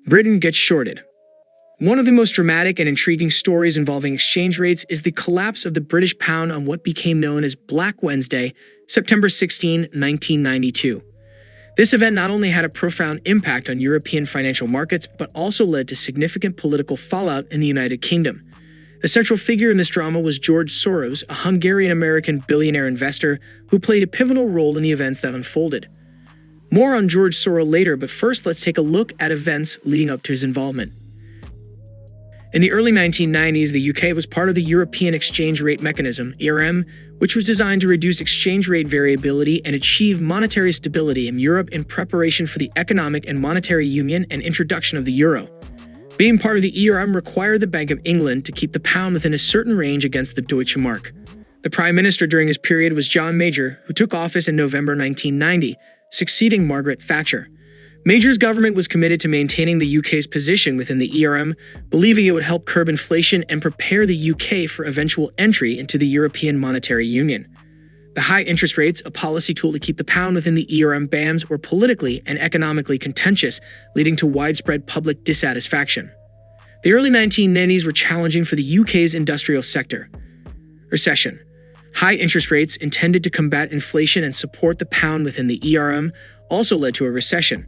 Britain gets shorted. One of the most dramatic and intriguing stories involving exchange rates is the collapse of the British pound on what became known as Black Wednesday, September 16, 1992. This event not only had a profound impact on European financial markets, but also led to significant political fallout in the United Kingdom. The central figure in this drama was George Soros, a Hungarian-American billionaire investor who played a pivotal role in the events that unfolded. More on George Soros later, but first let's take a look at events leading up to his involvement. In the early 1990s, the UK was part of the European Exchange Rate Mechanism, ERM, which was designed to reduce exchange rate variability and achieve monetary stability in Europe in preparation for the economic and monetary union and introduction of the euro. Being part of the ERM required the Bank of England to keep the pound within a certain range against the Deutsche Mark. The Prime Minister during this period was John Major, who took office in November 1990, succeeding Margaret Thatcher. Major's government was committed to maintaining the UK's position within the ERM, believing it would help curb inflation and prepare the UK for eventual entry into the European Monetary Union. The high interest rates, a policy tool to keep the pound within the ERM bands, were politically and economically contentious, leading to widespread public dissatisfaction. The early 1990s were challenging for the UK's industrial sector. Recession. High interest rates, intended to combat inflation and support the pound within the ERM, also led to a recession.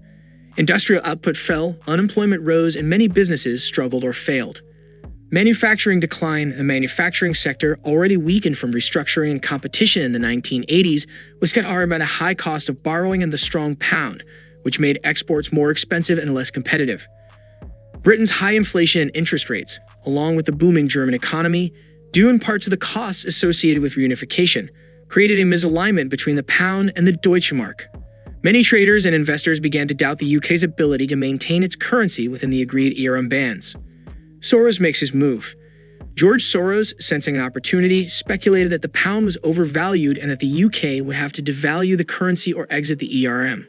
Industrial output fell, unemployment rose, and many businesses struggled or failed. Manufacturing decline. The manufacturing sector, already weakened from restructuring and competition in the 1980s, was hit hard by the high cost of borrowing and the strong pound, which made exports more expensive and less competitive. Britain's high inflation and interest rates, along with the booming German economy, due in part to the costs associated with reunification, created a misalignment between the pound and the Deutsche Mark. Many traders and investors began to doubt the UK's ability to maintain its currency within the agreed ERM bands. Soros makes his move. George Soros, sensing an opportunity, speculated that the pound was overvalued and that the UK would have to devalue the currency or exit the ERM.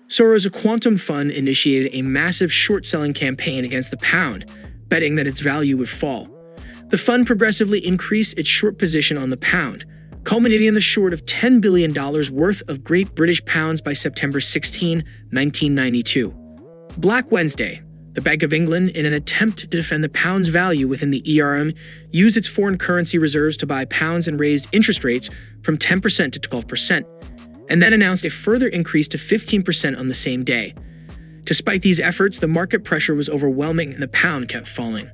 Soros, a quantum fund, initiated a massive short-selling campaign against the pound, betting that its value would fall. The fund progressively increased its short position on the pound, culminating in the short of $10 billion worth of Great British pounds by September 16, 1992. Black Wednesday. The Bank of England, in an attempt to defend the pound's value within the ERM, used its foreign currency reserves to buy pounds and raised interest rates from 10% to 12%, and then announced a further increase to 15% on the same day. Despite these efforts, the market pressure was overwhelming and the pound kept falling.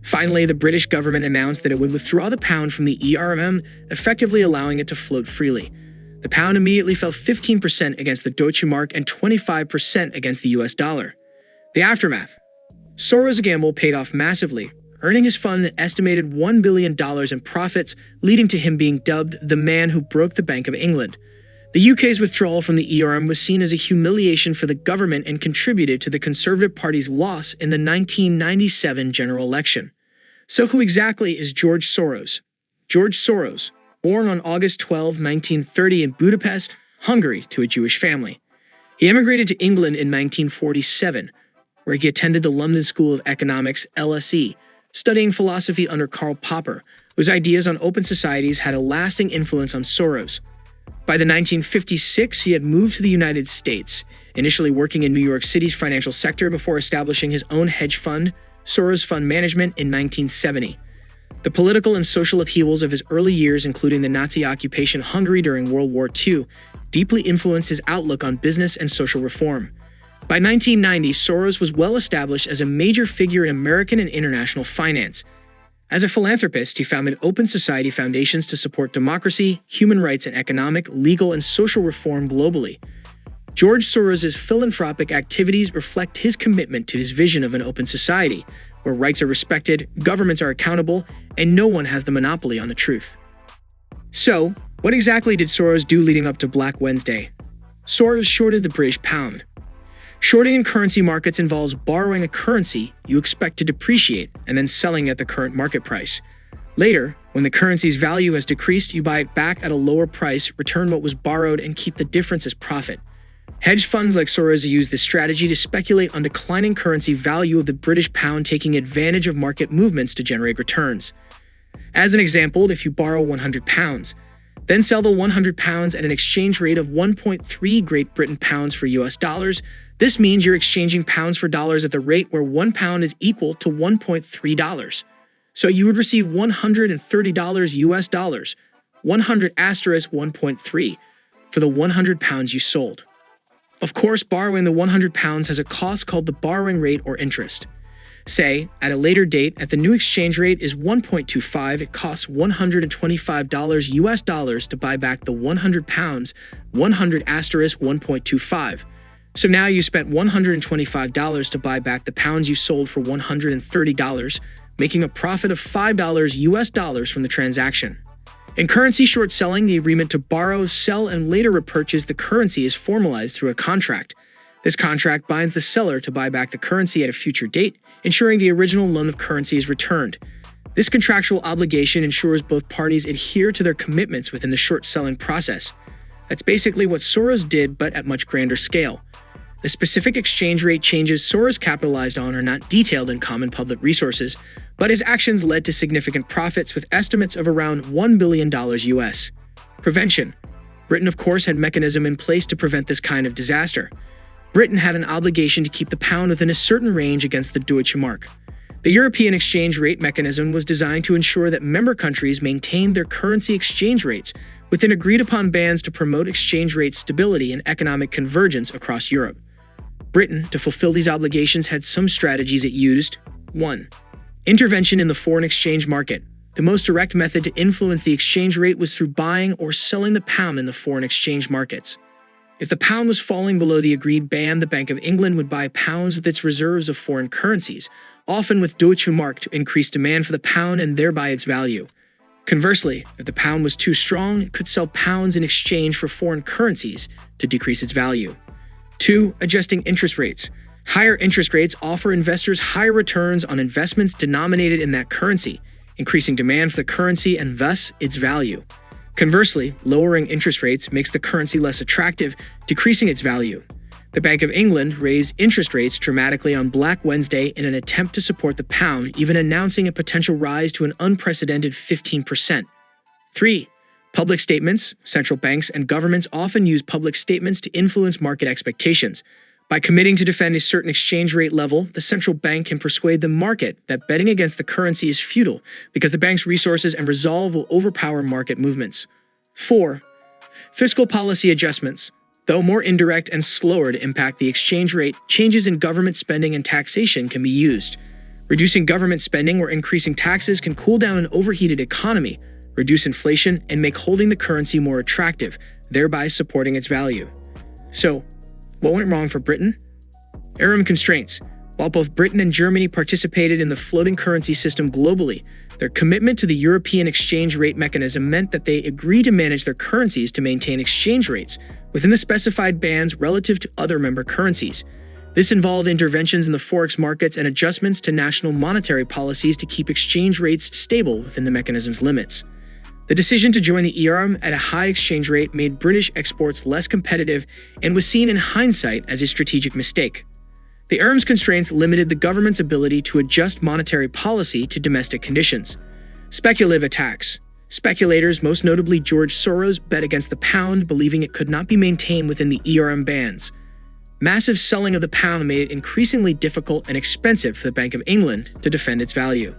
Finally, the British government announced that it would withdraw the pound from the ERM, effectively allowing it to float freely. The pound immediately fell 15% against the Deutsche Mark and 25% against the US dollar. The aftermath. Soros' gamble paid off massively, earning his fund an estimated $1 billion in profits, leading to him being dubbed the man who broke the Bank of England. The UK's withdrawal from the ERM was seen as a humiliation for the government and contributed to the Conservative Party's loss in the 1997 general election. So who exactly is George Soros? George Soros, born on August 12, 1930 in Budapest, Hungary, to a Jewish family. He immigrated to England in 1947, where he attended the London School of Economics, LSE, studying philosophy under Karl Popper, whose ideas on open societies had a lasting influence on Soros. By the 1956, he had moved to the United States, initially working in New York City's financial sector before establishing his own hedge fund, Soros Fund Management, in 1970. The political and social upheavals of his early years, including the Nazi occupation of Hungary during World War II, deeply influenced his outlook on business and social reform. By 1990, Soros was well established as a major figure in American and international finance. As a philanthropist, he founded open society foundations to support democracy, human rights, and economic, legal, and social reform globally. George Soros' philanthropic activities reflect his commitment to his vision of an open society, where rights are respected, governments are accountable, and no one has the monopoly on the truth. So, what exactly did Soros do leading up to Black Wednesday? Soros shorted the British pound. Shorting in currency markets involves borrowing a currency you expect to depreciate and then selling at the current market price. Later, when the currency's value has decreased, you buy it back at a lower price, return what was borrowed, and keep the difference as profit. Hedge funds like Soros use this strategy to speculate on declining currency value of the British pound, taking advantage of market movements to generate returns. As an example, if you borrow £100, then sell the £100 at an exchange rate of 1.3 Great Britain pounds for US dollars, This means you're exchanging pounds for dollars at the rate where £1 is equal to $1.3. So you would receive $130 US dollars, 100 asterisk 1.3, for the 100 pounds you sold. Of course, borrowing the 100 pounds has a cost called the borrowing rate or interest. Say, at a later date, at the new exchange rate is 1.25, it costs $125 US dollars to buy back the 100 pounds, 100 asterisk 1.25. So now you spent $125 to buy back the pounds you sold for $130, making a profit of $5 US dollars from the transaction. In currency short selling, the agreement to borrow, sell, and later repurchase the currency is formalized through a contract. This contract binds the seller to buy back the currency at a future date, ensuring the original loan of currency is returned. This contractual obligation ensures both parties adhere to their commitments within the short selling process. That's basically what Soros did, but at much grander scale. The specific exchange rate changes Soros capitalized on are not detailed in common public resources, but his actions led to significant profits with estimates of around $1 billion US. Prevention. Britain, of course, had mechanism in place to prevent this kind of disaster. Britain had an obligation to keep the pound within a certain range against the Deutsche Mark. The European exchange rate mechanism was designed to ensure that member countries maintained their currency exchange rates within agreed-upon bands to promote exchange rate stability and economic convergence across Europe. Britain, to fulfill these obligations, had some strategies it used. 1. Intervention in the foreign exchange market. The most direct method to influence the exchange rate was through buying or selling the pound in the foreign exchange markets. If the pound was falling below the agreed band, the Bank of England would buy pounds with its reserves of foreign currencies, often with Deutsche Mark, to increase demand for the pound and thereby its value. Conversely, if the pound was too strong, it could sell pounds in exchange for foreign currencies to decrease its value. 2. Adjusting interest rates. Higher interest rates offer investors higher returns on investments denominated in that currency, increasing demand for the currency and thus its value. Conversely, lowering interest rates makes the currency less attractive, decreasing its value. The Bank of England raised interest rates dramatically on Black Wednesday in an attempt to support the pound, even announcing a potential rise to an unprecedented 15%. 3. Public statements. Central banks and governments often use public statements to influence market expectations. By committing to defend a certain exchange rate level, the central bank can persuade the market that betting against the currency is futile because the bank's resources and resolve will overpower market movements. 4. Fiscal policy adjustments. Though more indirect and slower to impact the exchange rate, changes in government spending and taxation can be used. Reducing government spending or increasing taxes can cool down an overheated economy, reduce inflation, and make holding the currency more attractive, thereby supporting its value. So, what went wrong for Britain? ERM constraints. While both Britain and Germany participated in the floating currency system globally, their commitment to the European exchange rate mechanism meant that they agreed to manage their currencies to maintain exchange rates within the specified bands relative to other member currencies. This involved interventions in the forex markets and adjustments to national monetary policies to keep exchange rates stable within the mechanism's limits. The decision to join the ERM at a high exchange rate made British exports less competitive and was seen in hindsight as a strategic mistake. The ERM's constraints limited the government's ability to adjust monetary policy to domestic conditions. Speculative attacks. Speculators, most notably George Soros, bet against the pound, believing it could not be maintained within the ERM bands. Massive selling of the pound made it increasingly difficult and expensive for the Bank of England to defend its value.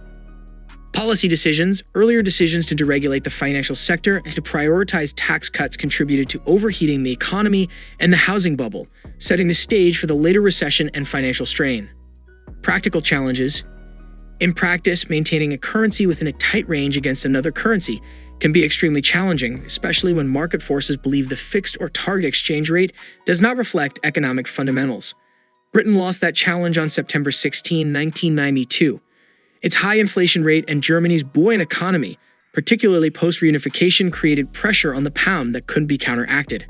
Policy decisions. Earlier decisions to deregulate the financial sector and to prioritize tax cuts contributed to overheating the economy and the housing bubble, setting the stage for the later recession and financial strain. Practical challenges. In practice, maintaining a currency within a tight range against another currency can be extremely challenging, especially when market forces believe the fixed or target exchange rate does not reflect economic fundamentals. Britain lost that challenge on September 16, 1992. Its high inflation rate and Germany's buoyant economy, particularly post-reunification, created pressure on the pound that couldn't be counteracted.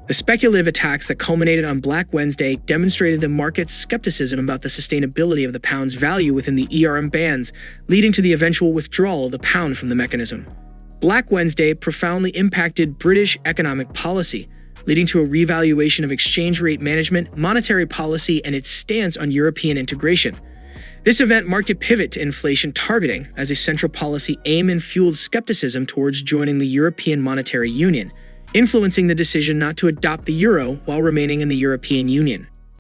The speculative attacks that culminated on Black Wednesday demonstrated the market's skepticism about the sustainability of the pound's value within the ERM bands, leading to the eventual withdrawal of the pound from the mechanism. Black Wednesday profoundly impacted British economic policy, leading to a revaluation of exchange rate management, monetary policy, and its stance on European integration. This event marked a pivot to inflation targeting as a central policy aim and fueled skepticism towards joining the European Monetary Union, influencing the decision not to adopt the euro while remaining in the European Union.